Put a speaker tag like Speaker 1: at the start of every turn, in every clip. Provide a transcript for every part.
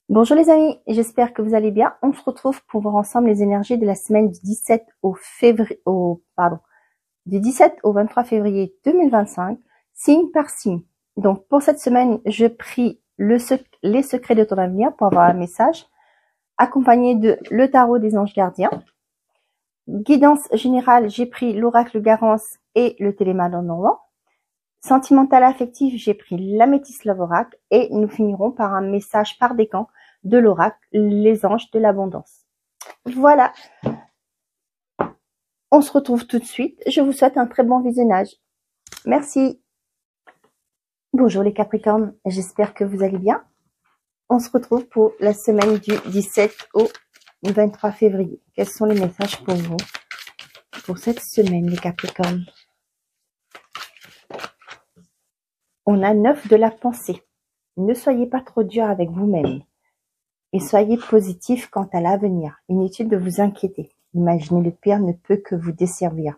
Speaker 1: Bonjour les amis, j'espère que vous allez bien. On se retrouve pour voir ensemble les énergies de la semaine du 17 du 17 au 23 février 2025, signe par signe. Donc pour cette semaine, je prie les secrets de ton avenir pour avoir un message, accompagné de le tarot des anges gardiens. Guidance générale, j'ai pris l'oracle Garance et le téléman en normand. Sentimental affectif, j'ai pris l'améthyste love oracle et nous finirons par un message par décan de l'oracle, les anges de l'abondance. Voilà. On se retrouve tout de suite. Je vous souhaite un très bon visionnage. Merci. Bonjour les Capricornes, j'espère que vous allez bien. On se retrouve pour la semaine du 17 au 23 février. Quels sont les messages pour vous pour cette semaine les Capricornes? On a 9 de la pensée. Ne soyez pas trop dur avec vous-même. Et soyez positif quant à l'avenir. Inutile de vous inquiéter. Imaginez le pire ne peut que vous desservir.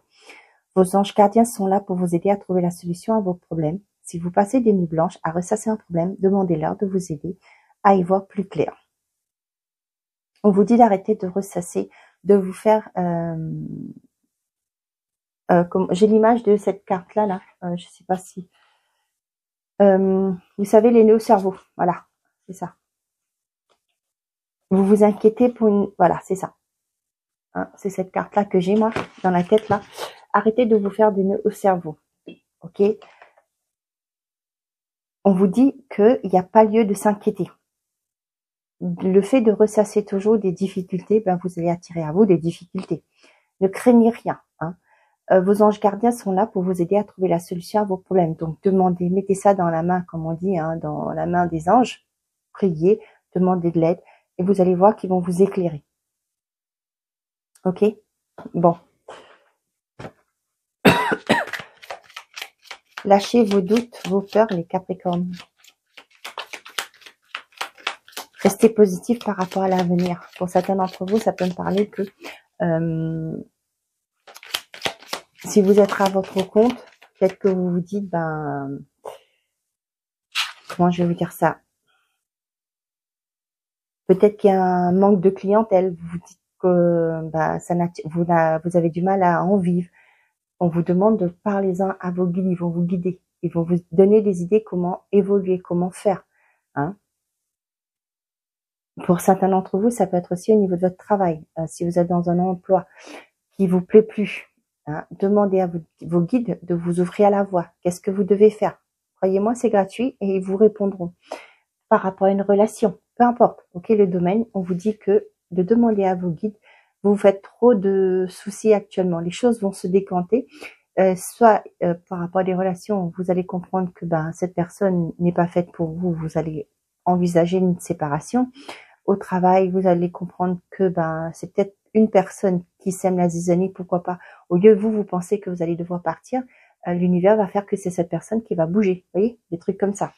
Speaker 1: Vos anges gardiens sont là pour vous aider à trouver la solution à vos problèmes. Si vous passez des nuits blanches à ressasser un problème, demandez-leur de vous aider à y voir plus clair. On vous dit d'arrêter de ressasser, de vous faire... j'ai l'image de cette carte-là, là. Je sais pas si... vous savez, les nœuds au cerveau. Voilà, c'est ça. Vous vous inquiétez pour une... Voilà, c'est ça. Hein, c'est cette carte-là que j'ai, moi, dans la tête, là. Arrêtez de vous faire des nœuds au cerveau. Ok? On vous dit qu'il n'y a pas lieu de s'inquiéter. Le fait de ressasser toujours des difficultés, ben vous allez attirer à vous des difficultés. Ne craignez rien. Hein. Vos anges gardiens sont là pour vous aider à trouver la solution à vos problèmes. Donc, demandez, mettez ça dans la main, comme on dit, hein, dans la main des anges. Priez, demandez de l'aide, et vous allez voir qu'ils vont vous éclairer. Ok? Bon. Lâchez vos doutes, vos peurs, les Capricornes. Restez positif par rapport à l'avenir. Pour certains d'entre vous, ça peut me parler que si vous êtes à votre compte, peut-être que vous vous dites, ben, comment je vais vous dire ça? Peut-être qu'il y a un manque de clientèle. Vous vous dites que ben, vous avez du mal à en vivre. On vous demande de parler-en à vos guides. Ils vont vous guider. Ils vont vous donner des idées comment évoluer, comment faire. Hein? Pour certains d'entre vous, ça peut être aussi au niveau de votre travail. Si vous êtes dans un emploi qui vous plaît plus, hein, demandez à vos guides de vous ouvrir la voie. Qu'est-ce que vous devez faire? Croyez-moi, c'est gratuit et ils vous répondront. Par rapport à une relation, peu importe, ok, le domaine, on vous dit que de demander à vos guides, vous faites trop de soucis actuellement. Les choses vont se décanter. Soit par rapport à des relations, vous allez comprendre que ben, cette personne n'est pas faite pour vous. Vous allez envisager une séparation. Au travail, vous allez comprendre que ben c'est peut-être une personne qui sème la zizanie, pourquoi pas. Au lieu de vous pensez que vous allez devoir partir, l'univers va faire que c'est cette personne qui va bouger. Vous voyez, des trucs comme ça.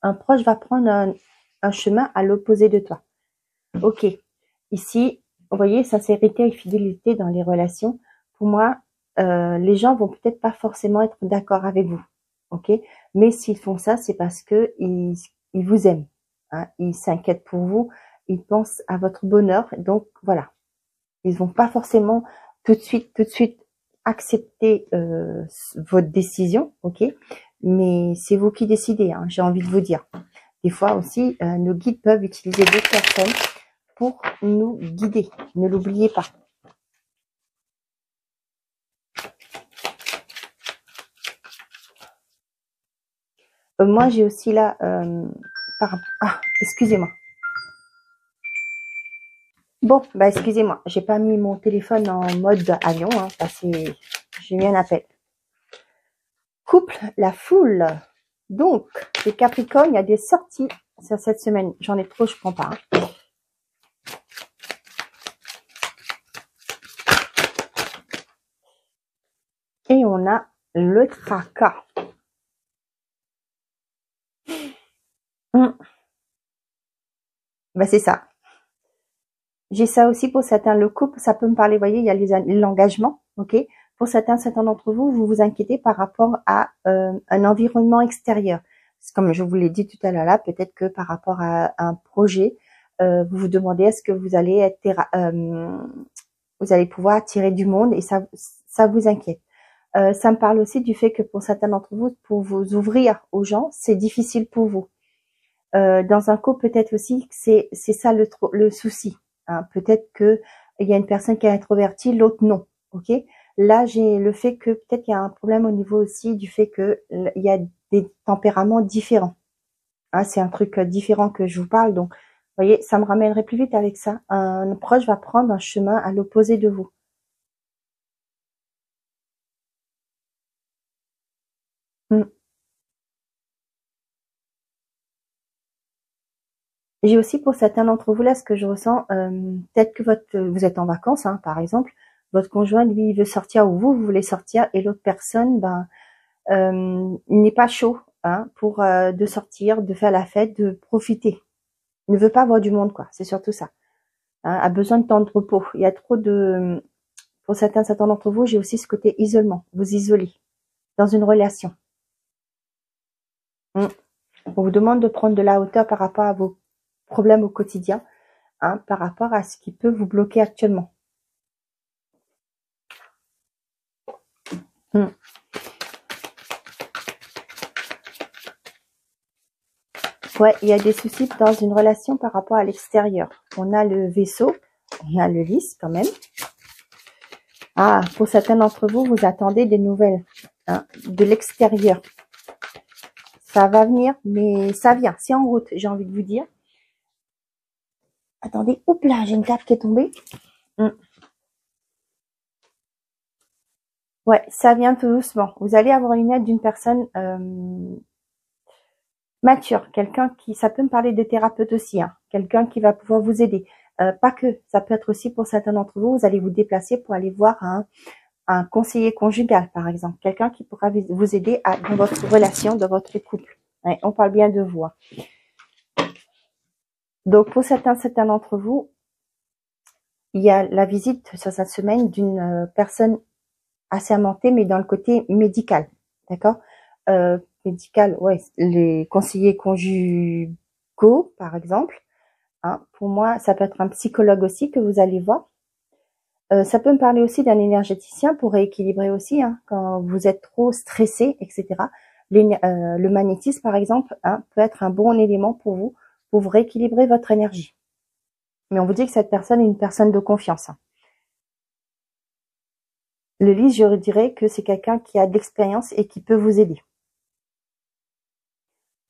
Speaker 1: Un proche va prendre un chemin à l'opposé de toi. Ok, ici, vous voyez, sincérité et fidélité dans les relations. Pour moi, les gens vont peut-être pas forcément être d'accord avec vous. Ok, mais s'ils font ça, c'est parce que ils vous aiment. Hein, ils s'inquiètent pour vous, ils pensent à votre bonheur, donc voilà. Ils vont pas forcément tout de suite accepter votre décision, ok. Mais c'est vous qui décidez, hein, j'ai envie de vous dire. Des fois aussi, nos guides peuvent utiliser d'autres personnes pour nous guider. Ne l'oubliez pas. Moi, j'ai aussi là... excusez-moi. Bon, bah excusez-moi, j'ai pas mis mon téléphone en mode avion, hein, parce que j'ai eu un appel. Couple, la foule. Donc, les Capricornes, il y a des sorties sur cette semaine. J'en ai trop, je prends pas. Hein. Et on a le tracas. Ben, c'est ça. J'ai ça aussi pour certains. Le couple, ça peut me parler, vous voyez, il y a l'engagement, ok. Pour certains d'entre vous, vous vous inquiétez par rapport à un environnement extérieur. Comme je vous l'ai dit tout à l'heure là, peut-être que par rapport à un projet, vous vous demandez est-ce que vous allez être vous allez pouvoir attirer du monde et ça vous inquiète. Ça me parle aussi du fait que pour certains d'entre vous, pour vous ouvrir aux gens, c'est difficile pour vous. Dans un couple, peut-être aussi que c'est ça le souci. Hein. Peut-être que il y a une personne qui est introvertie, l'autre non. Ok. Là, j'ai le fait que peut-être il y a un problème au niveau aussi du fait que il y a des tempéraments différents. Hein, c'est un truc différent que je vous parle. Donc, vous voyez, ça me ramènerait plus vite avec ça. Un proche va prendre un chemin à l'opposé de vous. Hmm. J'ai aussi pour certains d'entre vous là ce que je ressens, peut-être que vous êtes en vacances, hein, par exemple, votre conjoint lui il veut sortir ou vous voulez sortir et l'autre personne il n'est pas chaud hein, pour de sortir, de faire la fête, de profiter. Il ne veut pas voir du monde quoi, c'est surtout ça. Hein, a besoin de temps de repos. Il y a trop de pour certains d'entre vous, j'ai aussi ce côté isolement, vous isolez dans une relation. Mm. On vous demande de prendre de la hauteur par rapport à vos problèmes au quotidien, hein, par rapport à ce qui peut vous bloquer actuellement. Mm. Ouais, il y a des soucis dans une relation par rapport à l'extérieur. On a le vaisseau, on a le lys quand même. Ah, pour certains d'entre vous, vous attendez des nouvelles hein, de l'extérieur. Ça va venir, mais ça vient. C'est en route, j'ai envie de vous dire. Attendez, hop là, j'ai une carte qui est tombée. Mm. Ouais, ça vient tout doucement. Vous allez avoir une aide d'une personne mature, quelqu'un qui, ça peut me parler de thérapeute aussi, hein, quelqu'un qui va pouvoir vous aider. Pas que, ça peut être aussi pour certains d'entre vous, vous allez vous déplacer pour aller voir un conseiller conjugal, par exemple, quelqu'un qui pourra vous aider dans votre relation, dans votre couple. Ouais, on parle bien de vous. Hein. Donc, pour certains d'entre vous, il y a la visite sur cette semaine d'une personne assermentée, mais dans le côté médical, d'accord médical, ouais, les conseillers conjugaux, par exemple. Hein, pour moi, ça peut être un psychologue aussi que vous allez voir. Ça peut me parler aussi d'un énergéticien pour rééquilibrer aussi, hein, quand vous êtes trop stressé, etc. Le magnétisme, par exemple, hein, peut être un bon élément pour vous rééquilibrer votre énergie. Mais on vous dit que cette personne est une personne de confiance. Hein. Le lys, je dirais que c'est quelqu'un qui a de l'expérience et qui peut vous aider.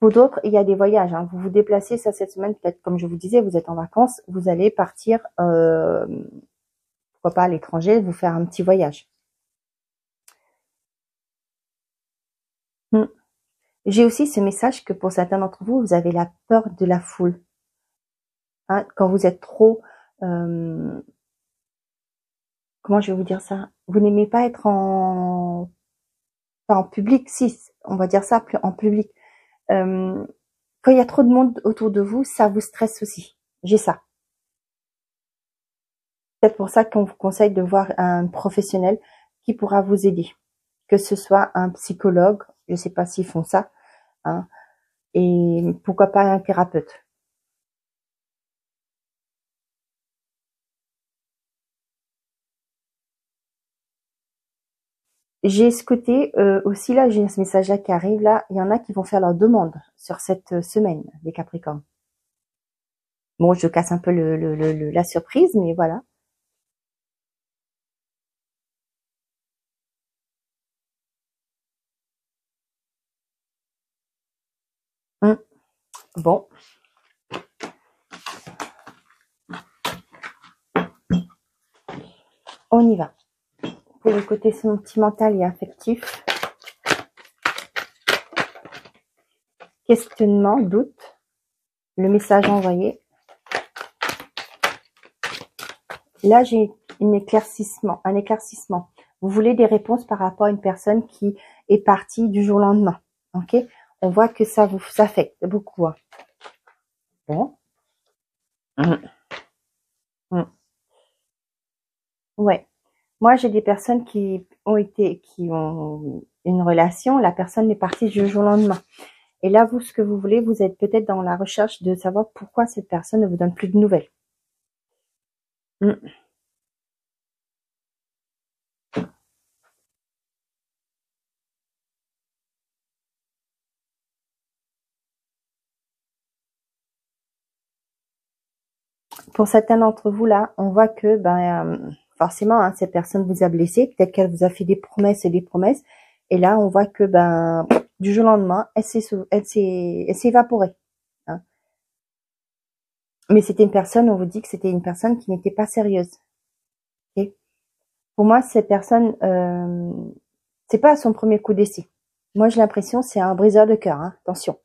Speaker 1: Pour d'autres, il y a des voyages. Hein. Vous vous déplacez ça cette semaine, peut-être comme je vous disais, vous êtes en vacances, vous allez partir, pourquoi pas à l'étranger, vous faire un petit voyage. Hmm. J'ai aussi ce message que pour certains d'entre vous, vous avez la peur de la foule. Hein, quand vous êtes trop, comment je vais vous dire ça? Vous n'aimez pas être pas en public, si, on va dire ça, en public. Quand il y a trop de monde autour de vous, ça vous stresse aussi. J'ai ça. C'est pour ça qu'on vous conseille de voir un professionnel qui pourra vous aider. Que ce soit un psychologue, je ne sais pas s'ils font ça, hein, et pourquoi pas un thérapeute. J'ai ce côté aussi là, j'ai ce message-là qui arrive là. Il y en a qui vont faire leur demande sur cette semaine, les Capricornes. Bon, je casse un peu la surprise, mais voilà. Bon, on y va. Pour le côté sentimental et affectif, questionnement, doute, le message envoyé. Là, j'ai un éclaircissement. Vous voulez des réponses par rapport à une personne qui est partie du jour au lendemain. Ok? On voit que ça vous affecte beaucoup. Hein. Bon. Mm. Ouais. Moi, j'ai des personnes qui ont une relation. La personne est partie du jour au lendemain. Et là, vous, ce que vous voulez, vous êtes peut-être dans la recherche de savoir pourquoi cette personne ne vous donne plus de nouvelles. Pour certains d'entre vous, là, on voit que, forcément, hein, cette personne vous a blessé. Peut-être qu'elle vous a fait des promesses et des promesses. Et là, on voit que, du jour au lendemain, elle s'est évaporée. Hein. Mais c'était une personne, on vous dit que c'était une personne qui n'était pas sérieuse. Okay. Pour moi, cette personne, c'est pas son premier coup d'essai. Moi, j'ai l'impression c'est un briseur de cœur. Hein. Attention.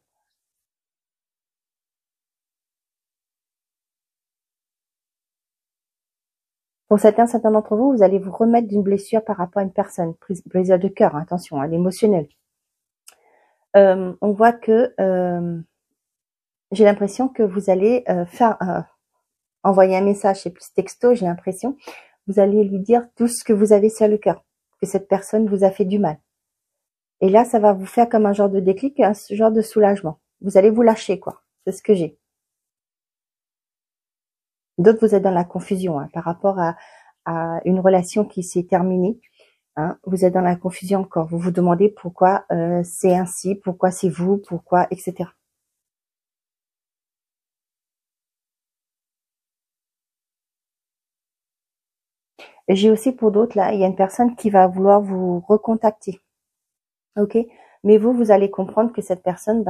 Speaker 1: Pour certains d'entre vous, vous allez vous remettre d'une blessure par rapport à une personne. Briseur de cœur, hein, attention, à l'émotionnel. On voit que j'ai l'impression que vous allez envoyer un message, c'est plus texto, j'ai l'impression. Vous allez lui dire tout ce que vous avez sur le cœur, que cette personne vous a fait du mal. Et là, ça va vous faire comme un genre de déclic, un genre de soulagement. Vous allez vous lâcher, quoi. C'est ce que j'ai. D'autres, vous êtes dans la confusion hein, par rapport à une relation qui s'est terminée. Hein, vous êtes dans la confusion encore. Vous vous demandez pourquoi c'est ainsi, pourquoi c'est vous, pourquoi, etc. J'ai aussi pour d'autres, là, il y a une personne qui va vouloir vous recontacter. Ok, mais vous allez comprendre que cette personne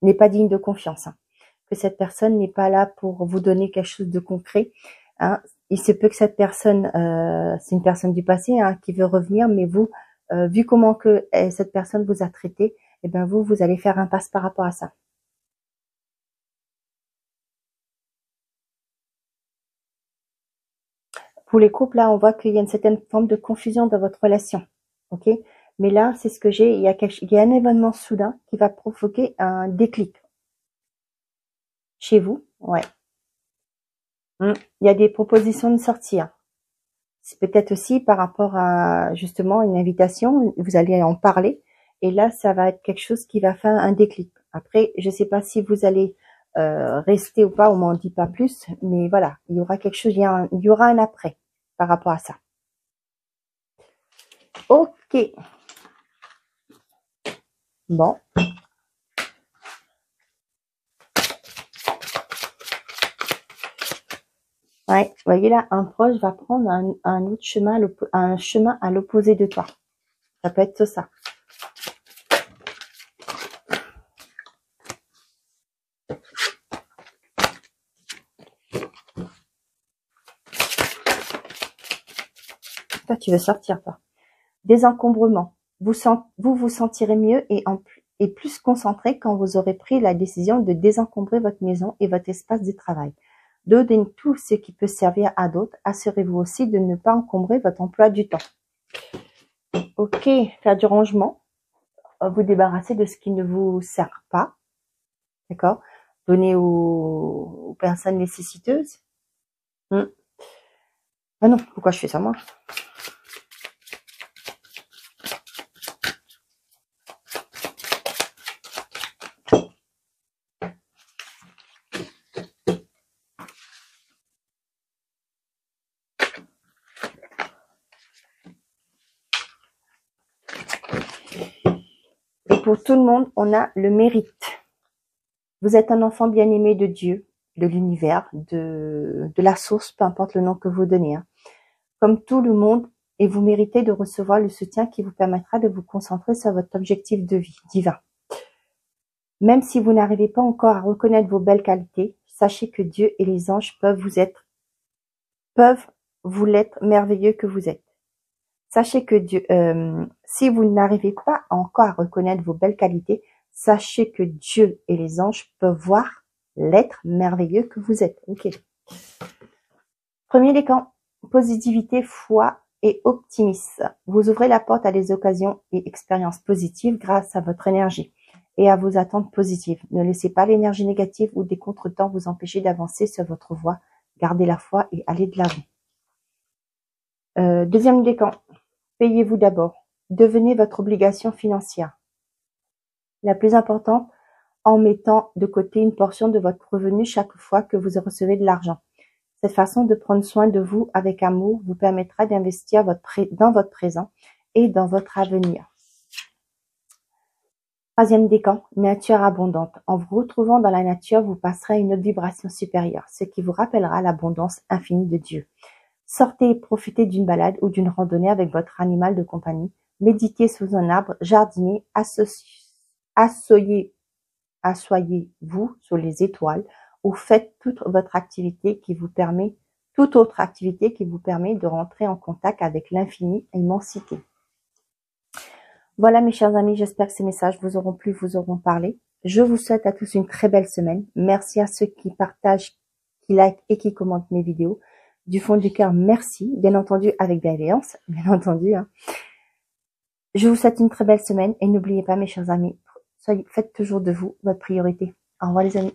Speaker 1: n'est pas digne de confiance. Hein. Que cette personne n'est pas là pour vous donner quelque chose de concret. Hein. Il se peut que cette personne, c'est une personne du passé hein, qui veut revenir, mais vous, vu comment que cette personne vous a traité, eh ben vous allez faire impasse par rapport à ça. Pour les couples, là, on voit qu'il y a une certaine forme de confusion dans votre relation. Ok, mais là, c'est ce que j'ai. Il y a un événement soudain qui va provoquer un déclic chez vous. Ouais. Il y a des propositions de sortir. C'est peut-être aussi par rapport à justement une invitation. Vous allez en parler. Et là, ça va être quelque chose qui va faire un déclic. Après, je ne sais pas si vous allez rester ou pas. On m'en dit pas plus. Mais voilà, il y aura quelque chose. Il y aura un après par rapport à ça. Ok. Bon. Ouais, vous voyez là, un proche va prendre un autre chemin, un chemin à l'opposé de toi. Ça peut être ça. Toi, tu veux sortir, toi. Désencombrement. Vous vous sentirez mieux et plus concentré quand vous aurez pris la décision de désencombrer votre maison et votre espace de travail. Donnez tout ce qui peut servir à d'autres. Assurez-vous aussi de ne pas encombrer votre emploi du temps. Ok, faire du rangement. Vous débarrasser de ce qui ne vous sert pas. D'accord? Donner aux personnes nécessiteuses. Ah non, pourquoi je fais ça moi? Et pour tout le monde, on a le mérite. Vous êtes un enfant bien-aimé de Dieu, de l'univers, de la source, peu importe le nom que vous donnez. Hein. Comme tout le monde, et vous méritez de recevoir le soutien qui vous permettra de vous concentrer sur votre objectif de vie divin. Même si vous n'arrivez pas encore à reconnaître vos belles qualités, sachez que Dieu et les anges peuvent vous l'être merveilleux que vous êtes. Sachez que Dieu, si vous n'arrivez pas encore à reconnaître vos belles qualités, sachez que Dieu et les anges peuvent voir l'être merveilleux que vous êtes. Ok. Premier décan, positivité, foi et optimisme. Vous ouvrez la porte à des occasions et expériences positives grâce à votre énergie et à vos attentes positives. Ne laissez pas l'énergie négative ou des contretemps vous empêcher d'avancer sur votre voie. Gardez la foi et allez de l'avant. Deuxième décan, payez-vous d'abord. Devenez votre obligation financière. la plus importante, en mettant de côté une portion de votre revenu chaque fois que vous recevez de l'argent. Cette façon de prendre soin de vous avec amour vous permettra d'investir dans votre présent et dans votre avenir. Troisième décan, nature abondante. En vous retrouvant dans la nature, vous passerez à une autre vibration supérieure, ce qui vous rappellera l'abondance infinie de Dieu. Sortez et profitez d'une balade ou d'une randonnée avec votre animal de compagnie. Méditez sous un arbre, jardinez, asseyez-vous sur les étoiles ou faites toute autre activité qui vous permet de rentrer en contact avec l'infinie immensité. Voilà mes chers amis, j'espère que ces messages vous auront plu, vous auront parlé. Je vous souhaite à tous une très belle semaine. Merci à ceux qui partagent, qui likent et qui commentent mes vidéos. Du fond du cœur, merci. Bien entendu, avec bienveillance, bien entendu. Je vous souhaite une très belle semaine et n'oubliez pas mes chers amis, faites toujours de vous votre priorité. Au revoir les amis.